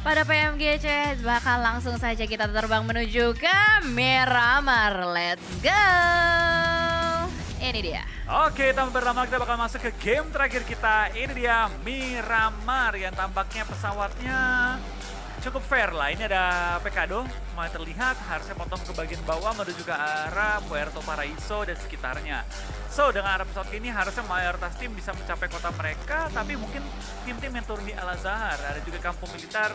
Pada PMGC bakal langsung saja kita terbang menuju ke Miramar. Let's go. Ini dia. Oke, tanpa berlama kita bakal masuk ke game terakhir kita. Ini dia Miramar yang tampaknya pesawatnya cukup fair lah. Ini ada Pekado, mulai terlihat harusnya potong ke bagian bawah menuju ke arah Puerto Paraíso dan sekitarnya. So, dengan arah pesawat ini harusnya mayoritas tim bisa mencapai kota mereka, tapi mungkin tim-tim yang turun di Al-Azhar, ada juga kampung militer,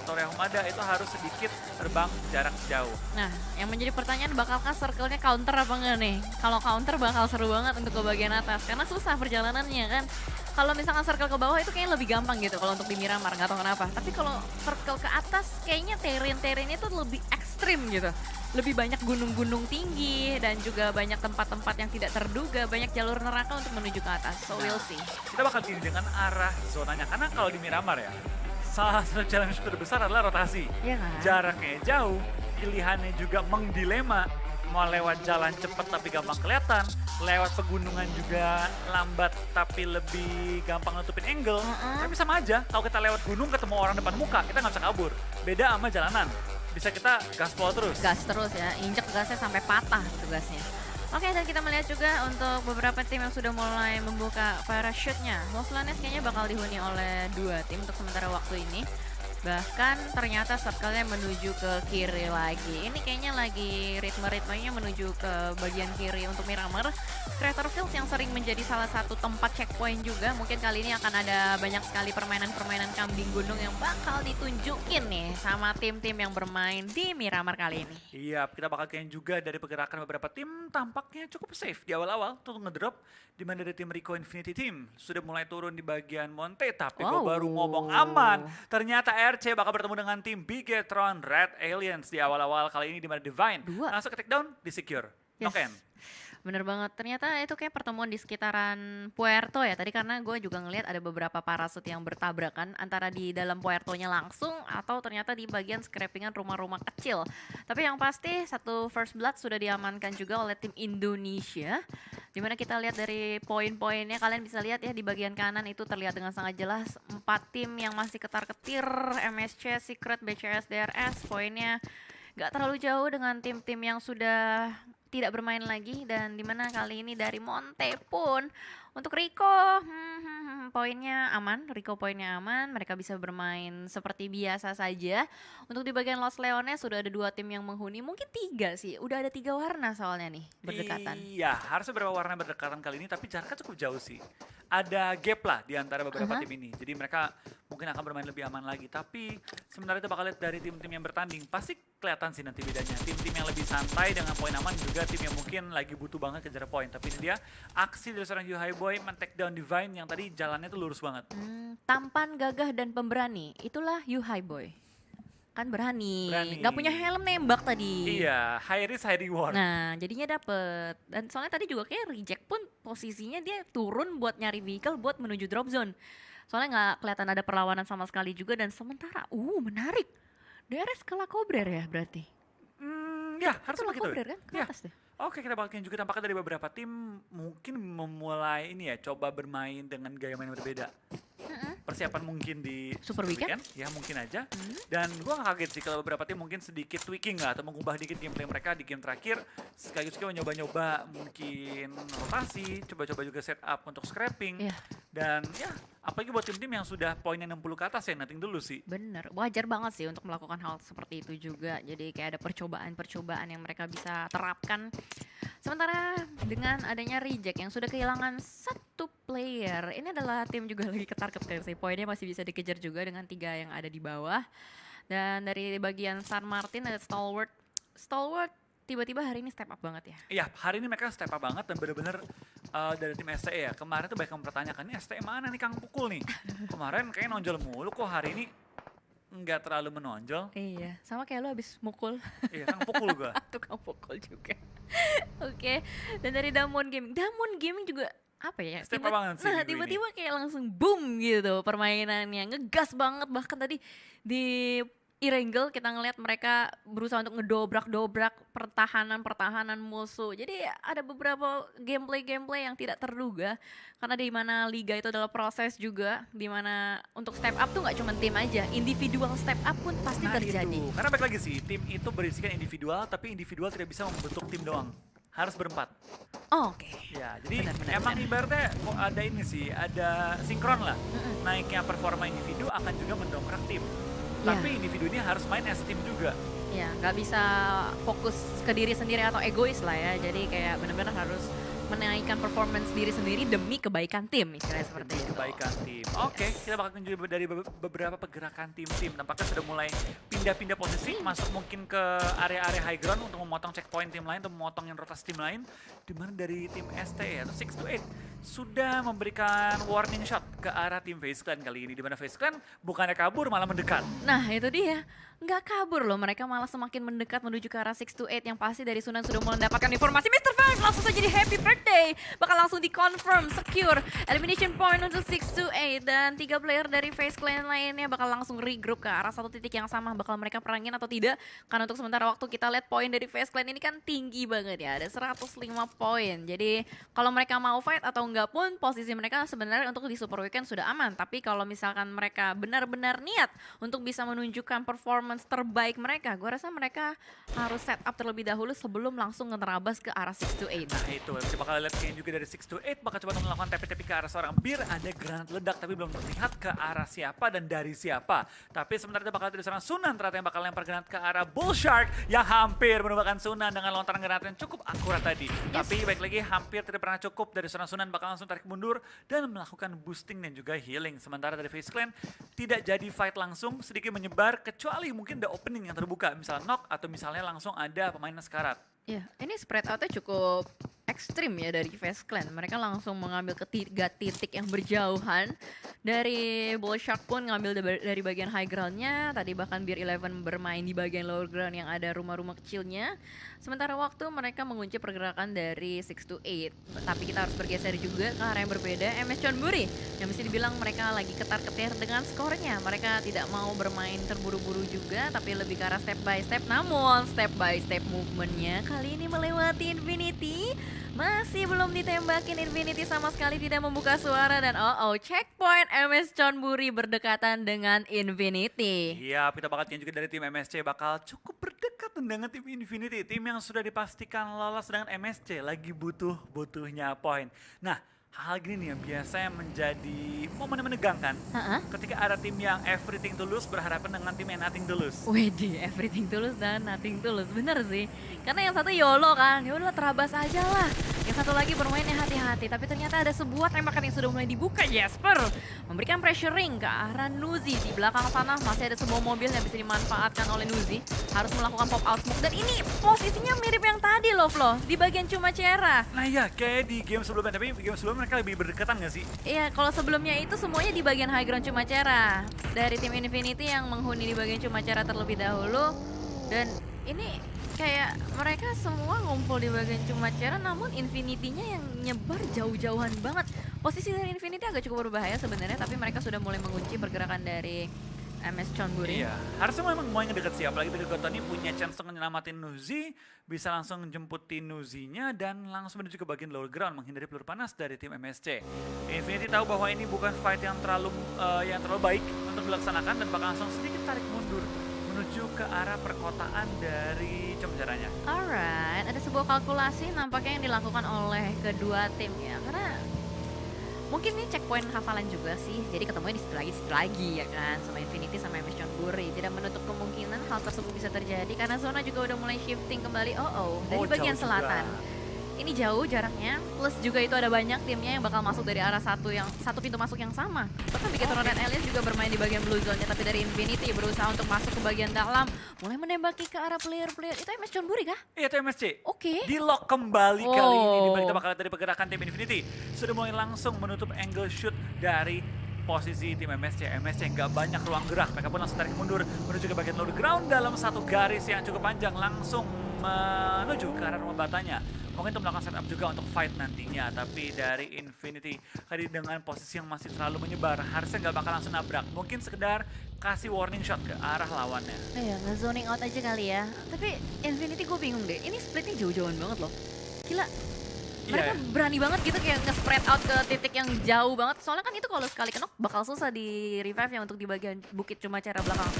Torre Ahmada itu harus sedikit terbang jarak jauh. Nah, yang menjadi pertanyaan bakalkah circle-nya counter apa enggak nih? Kalau counter bakal seru banget untuk ke bagian atas, karena susah perjalanannya kan. Kalau misalkan circle ke bawah itu kayaknya lebih gampang gitu kalau untuk di Miramar, nggak tahu kenapa. Tapi kalau circle ke atas kayaknya terrain-terrainnya itu lebih ekstrim gitu. Lebih banyak gunung-gunung tinggi dan juga banyak tempat-tempat yang tidak terduga, banyak jalur neraka untuk menuju ke atas. So we'll see. Kita bakal pilih dengan arah zonanya, karena kalau di Miramar ya, salah satu challenge terbesar adalah rotasi. Iya kan? Jaraknya jauh, pilihannya juga mengdilema. Mau lewat jalan cepat tapi gampang kelihatan, lewat pegunungan juga lambat tapi lebih gampang nutupin angle. Tapi sama aja, kalau kita lewat gunung ketemu orang depan muka, kita nggak bisa kabur. Beda sama jalanan, bisa kita gaspol terus. Gas terus ya, injek gasnya sampai patah gitu gasnya. Oke, dan kita melihat juga untuk beberapa tim yang sudah mulai membuka parachute-nya. Los Lanes kayaknya bakal dihuni oleh 2 tim untuk sementara waktu ini. Bahkan ternyata circle-nya menuju ke kiri lagi. Ini kayaknya lagi ritme-ritmenya menuju ke bagian kiri untuk Miramar. Crater Fields yang sering menjadi salah satu tempat checkpoint juga. Mungkin kali ini akan ada banyak sekali permainan-permainan kambing gunung yang bakal ditunjukin nih sama tim-tim yang bermain di Miramar kali ini. Iya, kita bakal kayaknya juga dari pergerakan beberapa tim tampaknya cukup safe di awal-awal untuk ngedrop. Di mana dari tim Rico Infinity Team sudah mulai turun di bagian Monte, tapi gue baru ngomong aman. Ternyata RC bakal bertemu dengan tim Bigetron Red Aliens di awal-awal kali ini, di mana Divine langsung ke takedown, di secure. Knock-in. Bener banget, ternyata itu kayak pertemuan di sekitaran Puerto ya. Tadi karena gue juga ngelihat ada beberapa parasut yang bertabrakan antara di dalam Puertonya langsung atau ternyata di bagian scrapingan rumah-rumah kecil. Tapi yang pasti satu first blood sudah diamankan juga oleh tim Indonesia. Dimana kita lihat dari poin-poinnya, kalian bisa lihat ya di bagian kanan itu terlihat dengan sangat jelas 4 tim yang masih ketar-ketir, MSC, Secret, BCS, DRS, poinnya gak terlalu jauh dengan tim-tim yang sudah tidak bermain lagi. Dan dimana kali ini dari Monte pun untuk Rico poinnya aman, Rico poinnya aman, mereka bisa bermain seperti biasa saja. Untuk di bagian Los Leones sudah ada 2 tim yang menghuni, mungkin 3 sih, udah ada 3 warna soalnya nih berdekatan. Iya, harusnya beberapa warna berdekatan kali ini, tapi jaraknya cukup jauh sih. Ada gap lah di antara beberapa tim ini, jadi mereka mungkin akan bermain lebih aman lagi. Tapi sementara itu bakal lihat dari tim-tim yang bertanding, pasti kelihatan sih nanti bedanya. Tim-tim yang lebih santai dengan poin aman, juga tim yang mungkin lagi butuh banget kejar poin. Tapi ini dia aksi dari seorang High Boy men-take down Divine yang tadi jalannya tuh lurus banget. Tampan, gagah, dan pemberani, itulah High Boy. Kan berani. Gak punya helm nembak tadi. Iya, high risk high reward. Nah, jadinya dapet. Dan soalnya tadi juga kayak reject pun posisinya dia turun buat nyari vehicle buat menuju drop zone. Soalnya nggak kelihatan ada perlawanan sama sekali juga. Dan sementara, menarik. DRS ke Lakobrer ya berarti? Ya, harusnya begitu. Lakobrer kan? Ke atas deh. Oke, kita bakal juga tampaknya dari beberapa tim mungkin memulai ini ya, coba bermain dengan gaya main yang berbeda. Persiapan mungkin di Super Weekend? Ya mungkin aja. Dan gue gak kaget sih kalau beberapa tim mungkin sedikit tweaking lah atau mengubah dikit gameplay mereka di game terakhir. Sekaligus juga nyoba-nyoba mungkin rotasi, coba-coba juga setup untuk scrapping. Dan ya, apalagi buat tim-tim yang sudah poinnya 60 ke atas ya, nothing dulu sih. Bener, wajar banget sih untuk melakukan hal seperti itu juga. Jadi kayak ada percobaan-percobaan yang mereka bisa terapkan. Sementara dengan adanya reject yang sudah kehilangan 1 player, ini adalah tim juga lagi ketar-ketir sih. Poinnya masih bisa dikejar juga dengan 3 yang ada di bawah. Dan dari bagian San Martin ada Stalwart. Stalwart tiba-tiba hari ini step up banget ya? Iya, hari ini mereka step up banget dan bener-bener dari tim STE ya. Kemarin tuh banyak yang mempertanyakan, ini STE mana nih Kang Pukul nih? Kemarin kayaknya nonjol mulu, kok hari ini nggak terlalu menonjol. Iya, sama kayak lo abis mukul. Iya, Kang Pukul gua. Tukang pukul juga. Oke, dan dari Damwon Gaming juga apa ya? Step up banget sih minggu Tiba-tiba kayak langsung boom gitu permainannya, ngegas banget. Bahkan tadi di Erangel kita ngelihat mereka berusaha untuk ngedobrak-dobrak pertahanan musuh. Jadi ada beberapa gameplay yang tidak terduga karena di mana liga itu adalah proses juga, di mana untuk step up tuh nggak cuma tim aja, individual step up pun pasti terjadi. Itu. Karena baik lagi sih, tim itu berisikan individual, tapi individual tidak bisa membentuk tim doang. Harus berempat. Oh, oke. Ya, jadi Benar, emang ibaratnya kok ada ini sih, ada sinkron lah. Naiknya performa individu akan juga mendongkrak tim. Tapi individu ini harus main as tim juga. Ya, nggak bisa fokus ke diri sendiri atau egois lah ya. Jadi kayak benar-benar harus menaikkan performance diri sendiri demi kebaikan tim, istilahnya seperti itu. Kebaikan tim. Oke, kita bakal tunjuk dari beberapa pergerakan tim-tim. Tampaknya sudah mulai pindah-pindah posisi, masuk mungkin ke area-area high ground untuk memotong checkpoint tim lain, untuk memotongin rotasi tim lain. Dimana dari tim ST atau 628 sudah memberikan warning shot ke arah tim FaZe Clan kali ini. Dimana FaZe Clan bukannya kabur, malah mendekat. Nah itu dia, nggak kabur loh, mereka malah semakin mendekat menuju ke arah 628 yang pasti dari Sunan sudah mendapatkan informasi. Mr. Five langsung saja di happy birthday, bakal langsung di-confirm, secure elimination point untuk 628 dan 3 player dari FaZe Clan lainnya bakal langsung regroup ke arah satu titik yang sama. Bakal mereka perangin atau tidak, karena untuk sementara waktu kita lihat poin dari FaZe Clan ini kan tinggi banget ya, ada 105 poin. Jadi kalau mereka mau fight atau enggak pun, posisi mereka sebenarnya untuk di Super Weekend sudah aman. Tapi kalau misalkan mereka benar-benar niat untuk bisa menunjukkan performance terbaik mereka, gue rasa mereka harus set up terlebih dahulu sebelum langsung ngerabas ke arah 628. Nah itu, kita bakal lihat kayaknya juga dari 628 bakal coba untuk melakukan TP-TP ke arah seorang Bir. Ada granat ledak tapi belum terlihat ke arah siapa dan dari siapa. Tapi sementara itu bakal dari seorang Sunan ternyata yang bakal lempar granat ke arah Bull Shark yang hampir merupakan Sunan dengan lontaran granat yang cukup akurat tadi. Tapi baik lagi hampir tidak pernah cukup dari seorang Sunan, bakal langsung tarik mundur dan melakukan boosting dan juga healing. Sementara dari FaZe Clan tidak jadi fight langsung, sedikit menyebar kecuali mungkin ada opening yang terbuka, misalnya knock atau misalnya langsung ada pemain sekarat. Ya, ini spread out-nya cukup ekstrim ya dari FaZe Clan. Mereka langsung mengambil ketiga titik yang berjauhan. Dari Bull Shark pun ngambil dari bagian high ground-nya. Tadi bahkan Beer 11 bermain di bagian lower ground yang ada rumah-rumah kecilnya. Sementara waktu mereka mengunci pergerakan dari 628. Tapi kita harus bergeser juga ke arah yang berbeda. MS Chonburi yang bisa dibilang mereka lagi ketar-ketir dengan skornya. Mereka tidak mau bermain terburu-buru juga, tapi lebih ke arah step by step. Namun step by step movement-nya kali ini melewati Infinity. Masih belum ditembakin, Infinity sama sekali tidak membuka suara. Dan checkpoint MS Chonburi berdekatan dengan Infinity. Iya, kita bakal juga dari tim MSC bakal cukup berdekatan dengan tim Infinity. Tim yang sudah dipastikan lolos dengan MSC lagi butuhnya poin. Nah, hal gini nih yang biasanya menjadi momen yang menegangkan ketika ada tim yang everything to lose berhadapan dengan tim yang nothing to lose. Wede, everything tulus dan nothing tulus, bener sih. Karena yang satu YOLO kan, YOLO terabas aja lah. Yang satu lagi bermainnya hati-hati, tapi ternyata ada sebuah tembakan yang sudah mulai dibuka. Jasper memberikan pressuring ke arah Nuzi. Di belakang sana masih ada sebuah mobil yang bisa dimanfaatkan oleh Nuzi. Harus melakukan pop out smoke, dan ini posisinya mirip yang tadi loh Flo, di bagian Cumacera. Nah ya, kayak di game sebelumnya, tapi game sebelumnya mereka lebih berdekatan gak sih? Iya, kalau sebelumnya itu semuanya di bagian high ground Cumacera. Dari tim Infinity yang menghuni di bagian Cumacera terlebih dahulu. Dan ini kayak mereka semua ngumpul di bagian Cumacera, namun Infinity-nya yang nyebar jauh-jauhan banget. Posisi dari Infinity agak cukup berbahaya sebenarnya, tapi mereka sudah mulai mengunci pergerakan dari MS Chonburi. Iya, harusnya memang mau yang deket sih, apalagi dari Gotoni punya chance untuk menyelamatin Nuzi, bisa langsung jemputin Nuzi-nya dan langsung menuju ke bagian lower ground menghindari peluru panas dari tim MSC. Infinity tahu bahwa ini bukan fight yang terlalu baik untuk dilaksanakan dan bakal langsung sedikit tarik mundur menuju ke arah perkotaan dari Cumcaranya. Alright, ada sebuah kalkulasi nampaknya yang dilakukan oleh kedua tim ya, karena mungkin ini checkpoint hafalan juga sih, jadi ketemunya di situ lagi ya kan, sama Infinity sama MS Chonburi. Tidak menutup kemungkinan hal tersebut bisa terjadi karena zona juga udah mulai shifting kembali. Dari bagian selatan. Ini jauh jaraknya, plus juga itu ada banyak timnya yang bakal masuk dari arah satu pintu masuk yang sama. Bahkan Bigetron dan Alias juga bermain di bagian blue zone-nya, tapi dari Infinity berusaha untuk masuk ke bagian dalam, mulai menembaki ke arah player-player. Itu MS Chonburi kah? Iya, itu MSC. Oke. Di lock kembali kali ini, dimana kita bakal lihat dari pergerakan tim Infinity. Sudah mulai langsung menutup angle shoot dari posisi tim MSC. MSC nggak banyak ruang gerak, mereka pun langsung tarik mundur menuju ke bagian lower ground dalam satu garis yang cukup panjang, langsung menuju ke arah rumah batanya. mungkin untuk melakukan setup juga untuk fight nantinya. Tapi dari Infinity tadi dengan posisi yang masih terlalu menyebar, harusnya nggak bakal langsung nabrak. Mungkin sekedar kasih warning shot ke arah lawannya. Ya nge-zoning out aja kali ya. Tapi Infinity gue bingung deh, ini splitnya jauh-jauhan banget loh. Gila, mereka berani banget gitu kayak nge-spread out ke titik yang jauh banget. Soalnya kan itu kalau sekali kenok bakal susah di revive yang untuk di bagian bukit cuma cara belakang.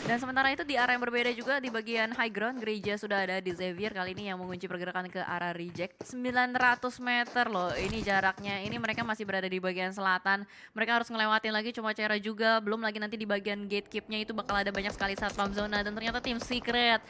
Dan sementara itu di arah yang berbeda juga di bagian high ground, gereja sudah ada di Xavier kali ini yang mengunci pergerakan ke arah reject. 900 meter loh ini jaraknya, ini mereka masih berada di bagian selatan. Mereka harus ngelewatin lagi cuma cara juga, belum lagi nanti di bagian gatekeep-nya itu bakal ada banyak sekali satpam zona. Dan ternyata tim Secret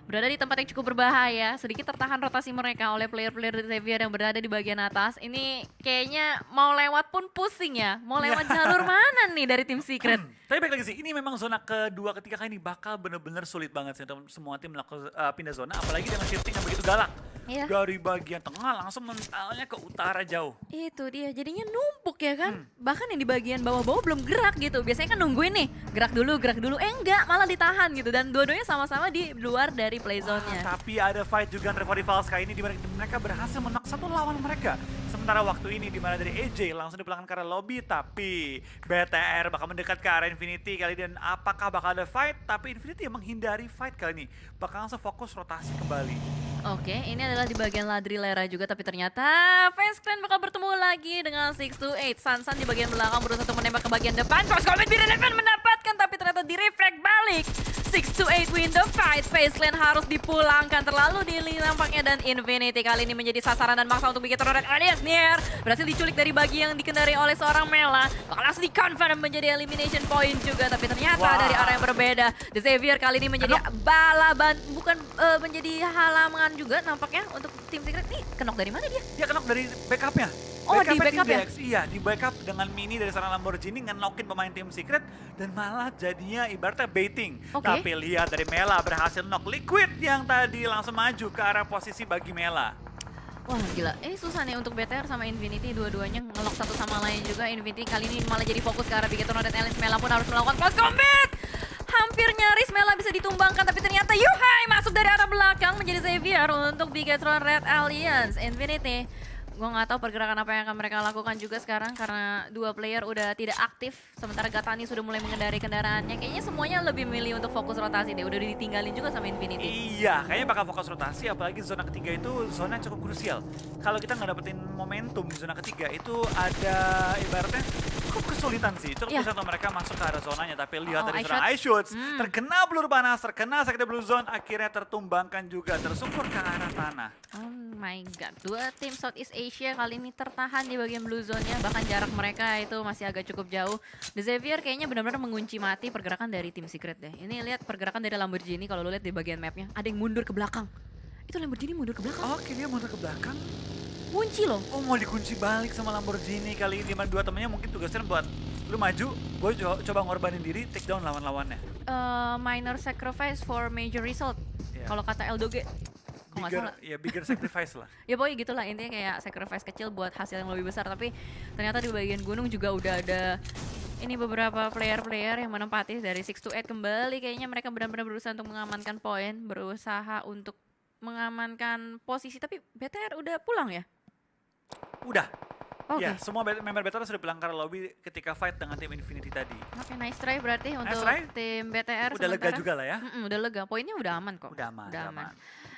berada di tempat yang cukup berbahaya, sedikit tertahan rotasi mereka oleh player-player dari Xavier yang berada di bagian atas. Ini kayaknya mau lewat pun pusing ya, mau lewat jalur mana nih dari tim Secret? Tapi baik lagi sih, ini memang zona kedua ketiga kali ini bakal bener-bener sulit banget sih untuk semua tim melakukan pindah zona, apalagi dengan shifting yang begitu galak. Iya. Dari bagian tengah langsung mentalnya ke utara jauh. Itu dia, jadinya numpuk ya kan. Bahkan yang di bagian bawah-bawah belum gerak gitu. Biasanya kan nungguin nih, gerak dulu. Enggak, malah ditahan gitu. Dan dua-duanya sama-sama di luar dari play zone-nya. Tapi ada fight juga antara rivals kali ini di mana mereka berhasil menang satu lawan mereka. Sementara waktu ini di mana dari AJ langsung dipulangkan ke arah lobby, tapi BTR bakal mendekat ke arah Infinity kali ini. Dan apakah bakal ada fight? Tapi Infinity yang menghindari fight kali ini. Bakal langsung fokus rotasi kembali. Oke, ini adalah di bagian Ladrilera juga, tapi ternyata Fans Clan bakal bertemu lagi dengan 628. Sansan di bagian belakang berusaha untuk menembak ke bagian depan. Cross Comet Birenevan mendapatkan, tapi ternyata di-reflect balik. 628 win the fight. Face Clan harus dipulangkan, terlalu dili nampaknya. Dan Infinity kali ini menjadi sasaran dan maksa untuk bikin Red alias Nier. Berhasil diculik dari bagi yang dikendari oleh seorang Mela. Bakal langsung di-confirm menjadi elimination point juga, tapi ternyata dari arah yang berbeda. The Xavier kali ini menjadi balaban, bukan menjadi halangan juga nampaknya untuk tim Secret. Nih kenok dari mana dia? Dia kenok dari backupnya. Oh, di backup ya? Iya, di backup dengan mini dari seorang Lamborghini ngenokin pemain tim Secret dan malah jadinya ibaratnya baiting. Tapi lihat dari Mela berhasil knock Liquid yang tadi langsung maju ke arah posisi bagi Mela. Wah gila, ini susah nih untuk BTR sama Infinity, dua-duanya ngelok satu sama lain juga. Infinity kali ini malah jadi fokus ke arah Bigetron dan Alice. Mela pun harus melakukan close combat. Hampir nyaris Mela bisa ditumbangkan, tapi ternyata Yuhai masuk dari arah belakang menjadi Xavier untuk Bigetron Red Alliance. Infinity, gue nggak tahu pergerakan apa yang akan mereka lakukan juga sekarang karena dua player udah tidak aktif, sementara Gatani sudah mulai mengendari kendaraannya. Kayaknya semuanya lebih milih untuk fokus rotasi deh, udah ditinggalin juga sama Infinity. Iya, kayaknya bakal fokus rotasi, apalagi zona ketiga itu zona yang cukup krusial. Kalau kita nggak dapetin momentum di zona ketiga itu ada ibaratnya cukup kesulitan sih. Cukup bisa untuk mereka masuk ke arah zonanya, tapi lihat dari zona Ice Shots, terkena peluru panas, terkena sakit blue zone, akhirnya tertumbangkan juga, tersungkur ke arah tanah. Oh my god, dua tim Southeast Asia kali ini tertahan di bagian blue zone-nya, bahkan jarak mereka itu masih agak cukup jauh. The Xavier kayaknya benar-benar mengunci mati pergerakan dari tim Secret deh. Ini lihat pergerakan dari Lamborghini, kalau lu lihat di bagian mapnya, ada yang mundur ke belakang. Itu Lamborghini mundur ke belakang. Oke, dia mundur ke belakang. Kunci loh. Oh, mau dikunci balik sama Lamborghini kali ini. Dimana dua temennya mungkin tugasnya buat lu maju, gue coba ngorbanin diri, take down lawan-lawannya. Minor sacrifice for major result. Kalau kata Eldoge. Bigger sacrifice lah. Ya pokoknya gitulah, intinya kayak sacrifice kecil buat hasil yang lebih besar. Tapi ternyata di bagian gunung juga udah ada ini beberapa player-player yang menempati dari 628 kembali. Kayaknya mereka benar-benar berusaha untuk mengamankan poin, berusaha untuk mengamankan posisi. Tapi BTR udah pulang ya? Udah. Ya, semua member BTR sudah pulang ke lobby ketika fight dengan tim Infinity tadi. Oke, nice try berarti untuk tim BTR. Udah lega juga lah ya. Udah lega, poinnya udah aman kok. Udah aman.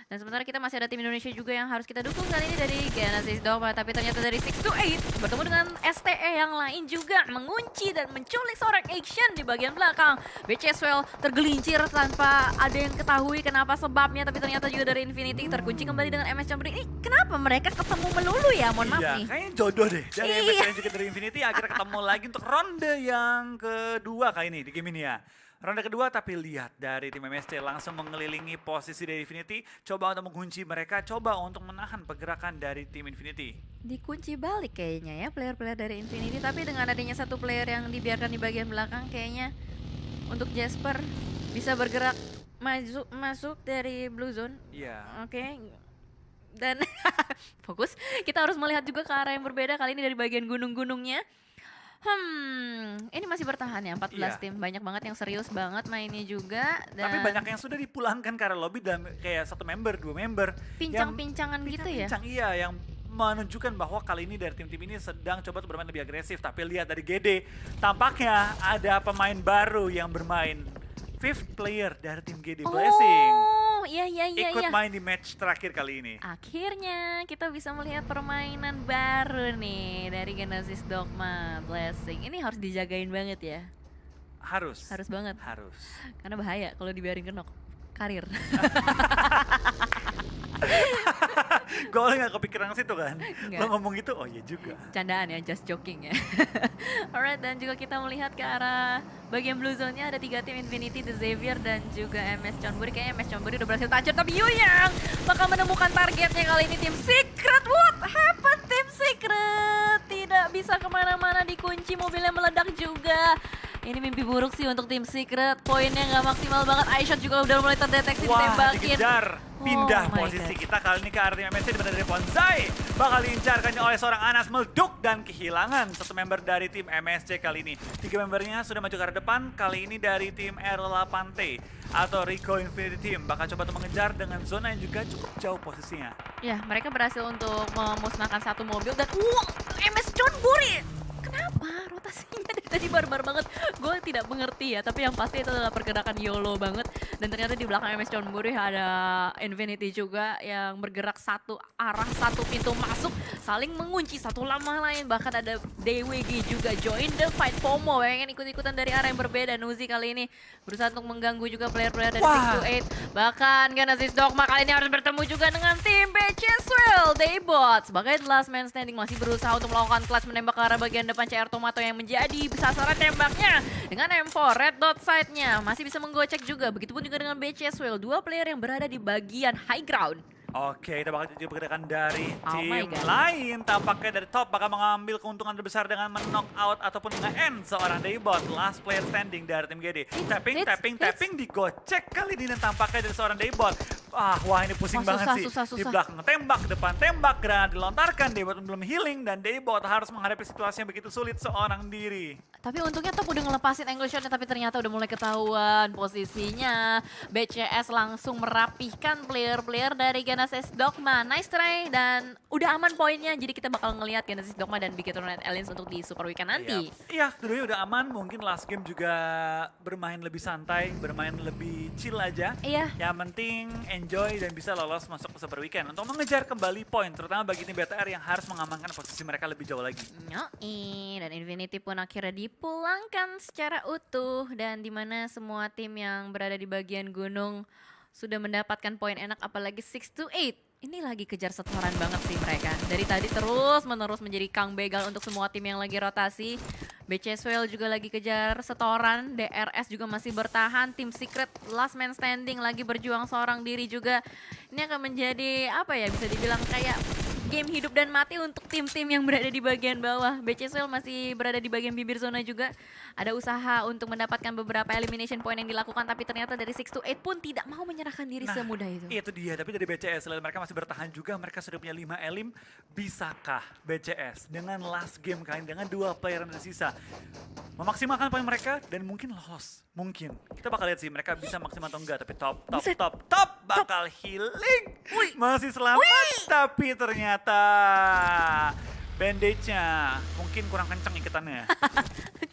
Dan sementara kita masih ada tim Indonesia juga yang harus kita dukung kali ini dari Genesis Doma. Tapi ternyata dari 628 bertemu dengan STE yang lain juga mengunci dan menculik seorang action di bagian belakang. BCSwell tergelincir tanpa ada yang ketahui kenapa sebabnya. Tapi ternyata juga dari Infinity terkunci kembali dengan MS Chamber. Ini kenapa mereka ketemu melulu ya? Mohon maaf nih. Kayaknya jodoh deh. Dari MS dan juga dari Infinity akhirnya ketemu lagi untuk ronde yang kedua kali ini di game ini ya. Ronde kedua, tapi lihat dari tim MSC langsung mengelilingi posisi dari Infinity, coba untuk mengunci mereka, coba untuk menahan pergerakan dari tim Infinity. Dikunci balik kayaknya ya player-player dari Infinity, tapi dengan adanya satu player yang dibiarkan di bagian belakang, kayaknya untuk Jasper bisa bergerak masuk dari blue zone. Iya. Oke. Dan fokus, kita harus melihat juga ke arah yang berbeda kali ini dari bagian gunung-gunungnya. Ini masih bertahan ya 14 Iya. tim. Banyak banget yang serius banget mainnya juga Tapi dan banyak yang sudah dipulangkan karena lobby dalam kayak 1 member, 2 member. Yang pincang-pincangan gitu ya. pincang-pincang, iya, yang menunjukkan bahwa kali ini dari tim-tim ini sedang coba untuk bermain lebih agresif. Tapi lihat dari GD, tampaknya ada pemain baru yang bermain. 5th player dari tim GD Blessing. Oh, iya. Ikut main di match terakhir kali ini. Akhirnya kita bisa melihat permainan baru nih dari Genesis Dogma Blessing. Ini harus dijagain banget ya. Harus. Harus banget. Harus. Karena bahaya kalau dibiarin kenok karir. Gue gak kepikiran situ kan. Enggak. Lo ngomong gitu, oh iya juga. Candaan ya, just joking ya. Alright, dan juga kita melihat ke arah bagian blue zone-nya ada 3 tim Infinity, The Xavier, dan juga MS Chonburi. Kayaknya MS Chonburi udah berhasil toucher, tapi Yuyang bakal menemukan targetnya kali ini tim Secret. What happened tim Secret? Tidak bisa kemana-mana, dikunci, mobilnya meledak juga. Ini mimpi buruk sih untuk tim Secret, poinnya nggak maksimal banget. iShot juga udah mulai terdeteksi Wah, ditembakin. dikejar. Pindah Oh my posisi God. kita kali ini ke arah tim MSC dimana dari Bonsai bakal diincarkan oleh seorang Anas meleduk dan kehilangan 1 member dari tim MSC kali ini. 3 membernya sudah maju ke arah depan, kali ini dari tim R8T atau Rico Infinity Team bakal coba untuk mengejar dengan zona yang juga cukup jauh posisinya. Ya, mereka berhasil untuk memusnahkan 1 mobil dan MS Chonburi. Kenapa rotasinya dari tadi barbar banget? Gue tidak mengerti ya, tapi yang pasti itu adalah pergerakan YOLO banget. Dan ternyata di belakang MS Chonburi ada Infinity juga yang bergerak satu arah, satu pintu masuk, saling mengunci satu lama lain. Bahkan ada DWG juga join the fight. FOMO pengen ikut-ikutan dari arah yang berbeda. Nuzi kali ini berusaha untuk mengganggu juga player-player dari Wah. 628. Bahkan Genesis Dogma kali ini harus bertemu juga dengan tim BC Swell. Daybot sebagai last man standing masih berusaha untuk melakukan clutch menembak ke arah bagian depan CR Tomato yang menjadi sasaran tembaknya dengan M4 red dot side-nya masih bisa menggocek juga. Begitupun juga dengan BC Swell, 2 player yang berada di bagian high ground. Oke, kita bakal jadi pergerakan dari Oh my tim God. lain. Tampaknya dari top bakal mengambil keuntungan terbesar dengan men-knock out ataupun nge-end seorang Daybot. Last player standing dari tim GD. Tapping, digocek kali ini dan tampaknya dari seorang Daybot. Wah ini pusing Wah, banget susah, sih. Di susah. belakang tembak, depan tembak, granat dilontarkan. Daybot belum healing dan Daybot harus menghadapi situasi yang begitu sulit seorang diri. Tapi untungnya Top udah ngelepasin angle shotnya, tapi ternyata udah mulai ketahuan posisinya. BCS langsung merapihkan player-player dari Genesis Dogma. Nice try dan udah aman poinnya. Jadi kita bakal ngelihat Genesis Dogma dan Big Eternal Aliens untuk di Super Weekend nanti. Iya, keduanya udah aman. Mungkin last game juga bermain lebih santai, bermain lebih chill aja. Iya. Yang penting enjoy dan bisa lolos masuk ke Super Weekend untuk mengejar kembali poin, terutama bagi tim BTR yang harus mengamankan posisi mereka lebih jauh lagi. Yoi, dan Infinity pun akhirnya dipulangkan secara utuh dan dimana semua tim yang berada di bagian gunung sudah mendapatkan poin enak, apalagi 628. Ini lagi kejar setoran banget sih mereka. Dari tadi terus menerus menjadi kang begal untuk semua tim yang lagi rotasi. BC Swell juga lagi kejar setoran, DRS juga masih bertahan, tim Secret last man standing lagi berjuang seorang diri juga. Ini akan menjadi apa ya, bisa dibilang kayak game hidup dan mati untuk tim-tim yang berada di bagian bawah. BC Swell masih berada di bagian bibir zona juga. Ada usaha untuk mendapatkan beberapa elimination point yang dilakukan, tapi ternyata dari 628 pun tidak mau menyerahkan diri semudah itu. Itu dia, tapi dari BCS selain mereka masih bertahan juga, mereka sudah punya 5 elim. Bisakah BCS dengan last game kali ini, dengan 2 player yang tersisa memaksimalkan poin mereka dan mungkin lolos? Mungkin. Kita bakal lihat sih mereka bisa maksimal atau enggak, tapi top bakal healing. Masih selamat, tapi ternyata bandage-nya mungkin kurang kenceng iketannya.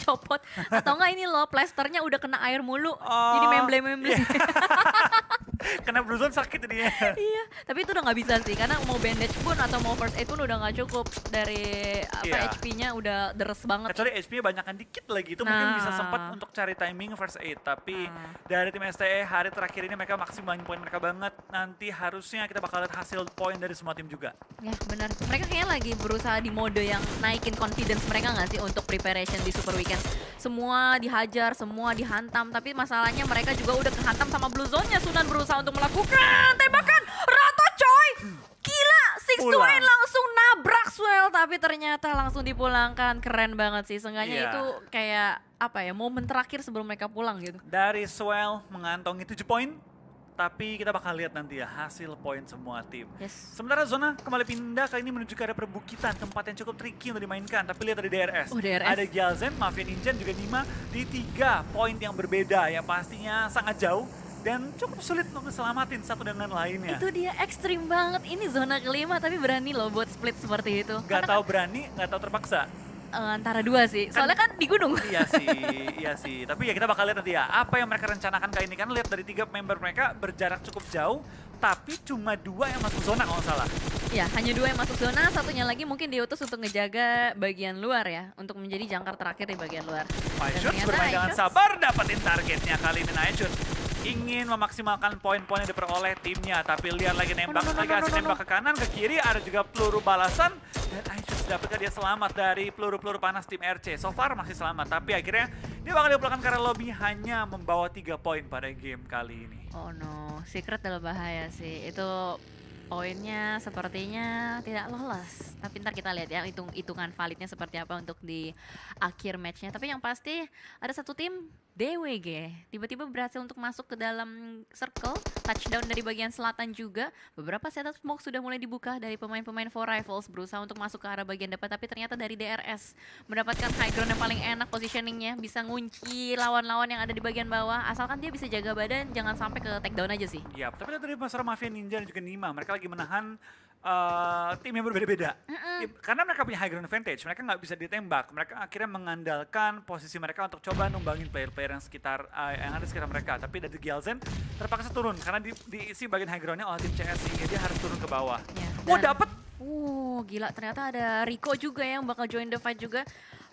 Copot. Atau enggak ini loh, plasternya udah kena air mulu. Jadi memble-memble. Kena blue zone sakit dia. Iya, tapi itu udah nggak bisa sih, karena mau bandage pun atau mau first aid pun udah nggak cukup. Dari Iya. HP-nya udah deres banget. Kecuali HP-nya banyakan dikit lagi, itu mungkin bisa sempat untuk cari timing first aid. Tapi dari tim STE hari terakhir ini mereka maksimalin poin mereka banget. Nanti harusnya kita bakal lihat hasil poin dari semua tim juga. Ya benar, mereka kayaknya lagi berusaha di mode yang naikin confidence mereka nggak sih untuk preparation di Super Weekend. Semua dihajar, semua dihantam, tapi masalahnya mereka juga udah kehantam sama blue zone-nya. Sunan berusaha untuk melakukan tembakan rata coy. Gila, 628 langsung nabrak Swell, tapi ternyata langsung dipulangkan. Keren banget sih, seenggaknya Iya. itu kayak apa ya, momen terakhir sebelum mereka pulang gitu. Dari Swell mengantongi 7 poin. tapi kita bakal lihat nanti ya hasil poin semua tim. Yes. Sementara zona kembali pindah kali ini menuju ke area perbukitan, tempat yang cukup tricky untuk dimainkan. Tapi lihat dari DRS. DRS. Ada Gyalzen, Mafia Ninja, juga Nima di 3 poin yang berbeda yang pastinya sangat jauh dan cukup sulit untuk diselamatin satu dengan lainnya. Itu dia ekstrim banget. Ini zona kelima tapi berani loh buat split seperti itu. Gak tahu berani, gak tahu terpaksa. Antara dua sih, soalnya kan di gunung. Iya sih. Tapi ya kita bakal lihat nanti ya, apa yang mereka rencanakan kali ini. Kan lihat dari 3 member mereka berjarak cukup jauh, tapi cuma 2 yang masuk zona kalau nggak salah. Ya, hanya 2 yang masuk zona, satunya lagi mungkin diutus untuk ngejaga bagian luar ya, untuk menjadi jangkar terakhir di bagian luar. Nightshots bermain dengan sabar, dapetin targetnya kali ini. Nightshots ingin memaksimalkan poin-poin yang diperoleh timnya, tapi lihat lagi nembak, nembak ke kanan, ke kiri, ada juga peluru balasan, dan Nightshots dapetkah dia selamat dari peluru-peluru panas tim RC. So far masih selamat, tapi akhirnya dia bakal dipulangkan karena lobby hanya membawa 3 poin pada game kali ini. Oh no, Secret dalam bahaya sih. Itu poinnya sepertinya tidak lolos. Tapi ntar kita lihat ya hitungan validnya seperti apa untuk di akhir matchnya. Tapi yang pasti ada satu tim DWG tiba-tiba berhasil untuk masuk ke dalam circle, touchdown dari bagian selatan juga. Beberapa setup smoke sudah mulai dibuka dari pemain-pemain 4 Rifles berusaha untuk masuk ke arah bagian depan, tapi ternyata dari DRS mendapatkan high ground yang paling enak positioningnya, bisa ngunci lawan-lawan yang ada di bagian bawah, asalkan dia bisa jaga badan jangan sampai ke takedown aja sih. Iya, tapi lihat dari masalah Mafia Ninja dan juga Nima, mereka lagi menahan tim yang berbeda-beda. Karena mereka punya high ground advantage, mereka nggak bisa ditembak. Mereka akhirnya mengandalkan posisi mereka untuk coba numbangin player-player yang sekitar yang ada di sekitar mereka. Tapi dari Gyalzen terpaksa turun karena diisi bagian high groundnya oleh tim CS sehingga dia harus turun ke bawah. Ya, Wah, dapet. Gila, ternyata ada Rico juga yang bakal join the fight juga.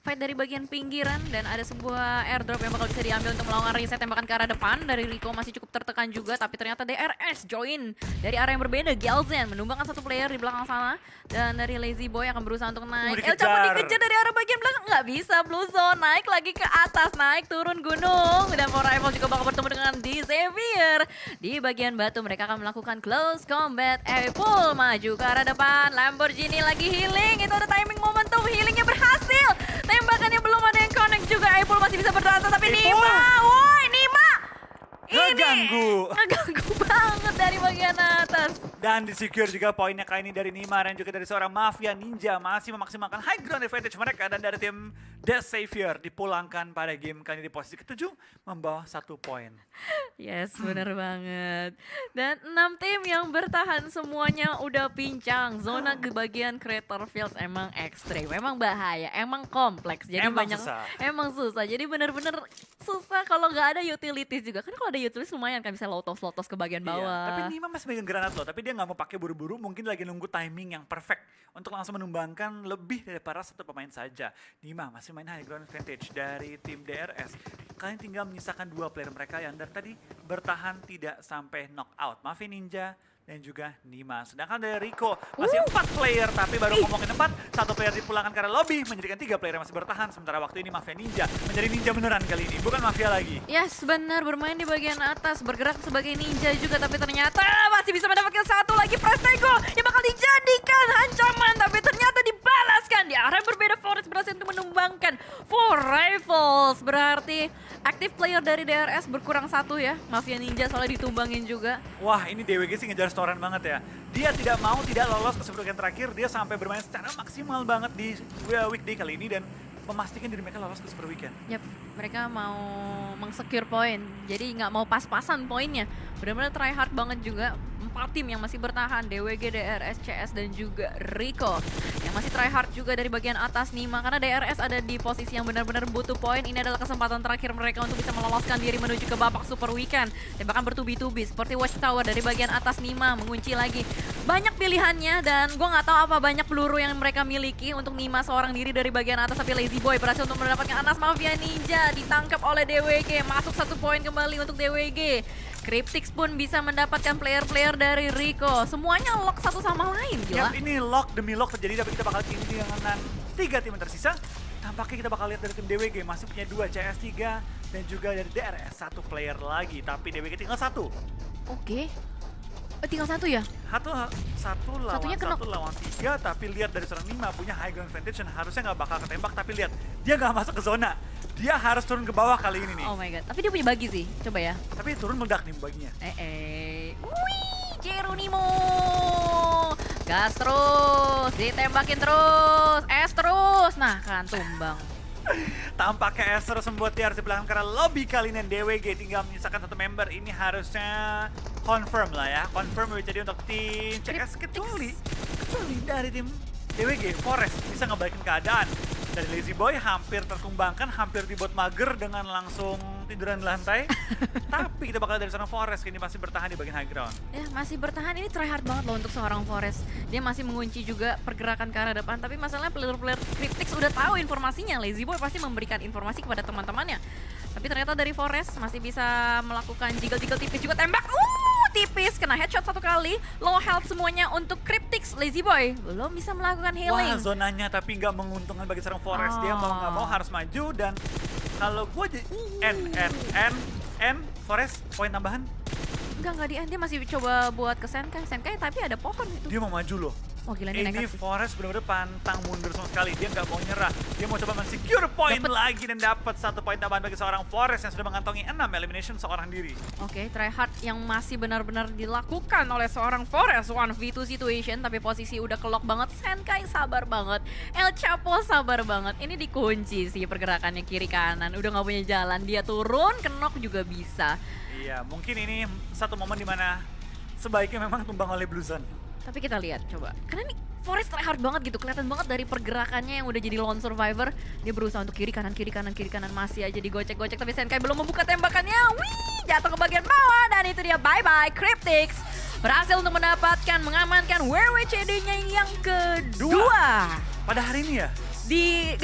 Fight dari bagian pinggiran dan ada sebuah airdrop yang bakal bisa diambil untuk melakukan reset tembakan ke arah depan. Dari Rico masih cukup tertekan juga, tapi ternyata DRS join dari arah yang berbeda. Gyalzen menumbangkan satu player di belakang sana, dan dari Lazy Boy akan berusaha untuk naik. Dikejar dari arah bagian belakang, nggak bisa. Blue Zone naik lagi ke atas, naik turun gunung, dan For Rifle juga bakal bertemu dengan D Xavier di bagian batu. Mereka akan melakukan close combat. Apple maju ke arah depan, Lamborghini lagi healing. Itu ada timing momentum, healingnya berhasil. Tembakannya belum ada yang connect juga. Apple masih bisa bertahan, tapi Nima, woi Nima, ngeganggu banget dari bagian atas. Dan di-secure juga poinnya kali ini dari Nima dan juga dari seorang Mafia Ninja, masih memaksimalkan high ground advantage mereka. Dan dari tim The Savior dipulangkan pada game kali ini di posisi ke-7 membawa 1 poin. Yes, benar banget. Dan 6 tim yang bertahan semuanya udah pincang. Zona ke bagian Crater Fields emang ekstrim, emang bahaya, emang kompleks. Jadi emang susah. Jadi benar-benar susah kalau nggak ada utilities juga. Kan kalau ada utilities lumayan kan bisa lotos ke bagian bawah. Iya, tapi Nima masih megang granat loh, tapi dia nggak mau pakai buru-buru, mungkin lagi nunggu timing yang perfect untuk langsung menumbangkan lebih daripada 1 pemain saja. Nima masih main high ground advantage dari tim DRS. Kalian tinggal menyisakan 2 player mereka yang dari tadi bertahan tidak sampai knockout. Mafia Ninja dan juga Nima. Sedangkan dari Rico masih 4 player, tapi baru ngomongin 4, 1 player dipulangkan karena lobby, menjadikan 3 player yang masih bertahan. Sementara waktu ini Mafia Ninja menjadi ninja beneran kali ini, bukan mafia lagi. Yes, benar, bermain di bagian atas, bergerak sebagai ninja juga, tapi ternyata masih bisa mendapatkan 1 lagi Prestego yang bakal dijadikan ancaman, tapi ternyata dibalaskan di arah berbeda. Forest berhasil untuk menumbangkan 4 Rifles, berarti aktif player dari DRS berkurang 1 ya. Mafia Ninja soalnya ditumbangin juga. Wah, ini DWG sih ngejar restoran banget ya. Dia tidak lolos ke weekend terakhir, dia sampai bermain secara maksimal banget di weekday kali ini dan memastikan diri mereka lolos ke Super Weekend. Yap, mereka mau meng-secure poin, jadi nggak mau pas-pasan poinnya. Benar-benar try hard banget juga. 4 tim yang masih bertahan, DWG, DRS, CS, dan juga Rico. Yang masih try hard juga dari bagian atas Nima, karena DRS ada di posisi yang benar-benar butuh poin. Ini adalah kesempatan terakhir mereka untuk bisa meloloskan diri menuju ke babak Super Weekend. Tembakan bertubi-tubi seperti Watchtower dari bagian atas Nima, mengunci lagi. Banyak pilihannya dan gue nggak tahu apa banyak peluru yang mereka miliki untuk Nima seorang diri dari bagian atas, tapi Lazy Boy berhasil untuk mendapatkan Anas Mafia Ninja, ditangkap oleh DWG, masuk 1 poin kembali untuk DWG. Cryptix pun bisa mendapatkan player-player dari Rico. Semuanya lock satu sama lain, gila. Yap, ini lock demi lock terjadi, tapi kita bakal kehilangan 3 tim yang tersisa. Tampaknya kita bakal lihat dari tim DWG masih punya 2 CS3 dan juga dari DRS 1 player lagi, tapi DWG tinggal 1. Oke. Tinggal 1 ya? Satu lawan 3, tapi lihat dari seorang Nima punya high ground advantage dan harusnya nggak bakal ketembak, tapi lihat dia nggak masuk ke zona. Dia harus turun ke bawah kali ini nih. Oh my god, tapi dia punya bagi sih, coba ya. Tapi turun meledak nih baginya. Wih, Jeronimo. Gas terus, ditembakin terus, es terus. Nah kan tumbang. Tampaknya S terus membuat dia harus di belakang karena lobby kali ini DWG tinggal menyisakan 1 member. Ini harusnya confirm lah ya. Confirm jadi untuk tim CS kecuali dari tim DWG Forest bisa ngebalikin keadaan. Dari Lazy Boy hampir tertumbangkan, hampir dibuat mager dengan langsung tiduran di lantai. Tapi kita bakal dari seorang Forest ini masih bertahan di bagian high ground. Ya masih bertahan, ini try hard banget loh untuk seorang Forest. Dia masih mengunci juga pergerakan ke arah depan. Tapi masalahnya player-player Cryptix udah tahu informasinya. Lazy Boy pasti memberikan informasi kepada teman-temannya. Tapi ternyata dari Forest masih bisa melakukan jiggle-jiggle tipis juga, tembak. Tipis, kena headshot 1 kali. Low health semuanya untuk Cryptix. Lazy Boy belum bisa melakukan healing. Wah, zonanya tapi nggak menguntungkan bagi seorang Forest. Dia mau nggak mau harus maju dan kalau gue jadi N Forest poin tambahan. Enggak di end, dia masih coba buat ke Senkai tapi ada pohon itu. Dia mau maju loh. Oh gila, ini nekat sih. Forest benar-benar pantang mundur sama sekali. Dia nggak mau nyerah. Dia mau coba men-secure point lagi dan dapat 1 poin tambahan bagi seorang Forest yang sudah mengantongi 6 elimination seorang diri. Oke, try hard yang masih benar-benar dilakukan oleh seorang Forest 1v2 situation, tapi posisi udah kelok banget. Senkai sabar banget, El Chapo sabar banget. Ini dikunci sih pergerakannya kiri kanan. Udah nggak punya jalan, dia turun, kenok juga bisa. Iya, mungkin ini satu momen dimana sebaiknya memang tumbang oleh Blue Zone. Tapi kita lihat coba, karena nih Forest try hard banget gitu, kelihatan banget dari pergerakannya yang udah jadi lone survivor. Dia berusaha untuk kiri kanan, masih aja digocek-gocek, tapi Senkai belum membuka tembakannya. Wih, jatuh ke bagian bawah dan itu dia bye-bye. Cryptix berhasil untuk mengamankan WWCD-nya yang kedua. Pada hari ini ya? Di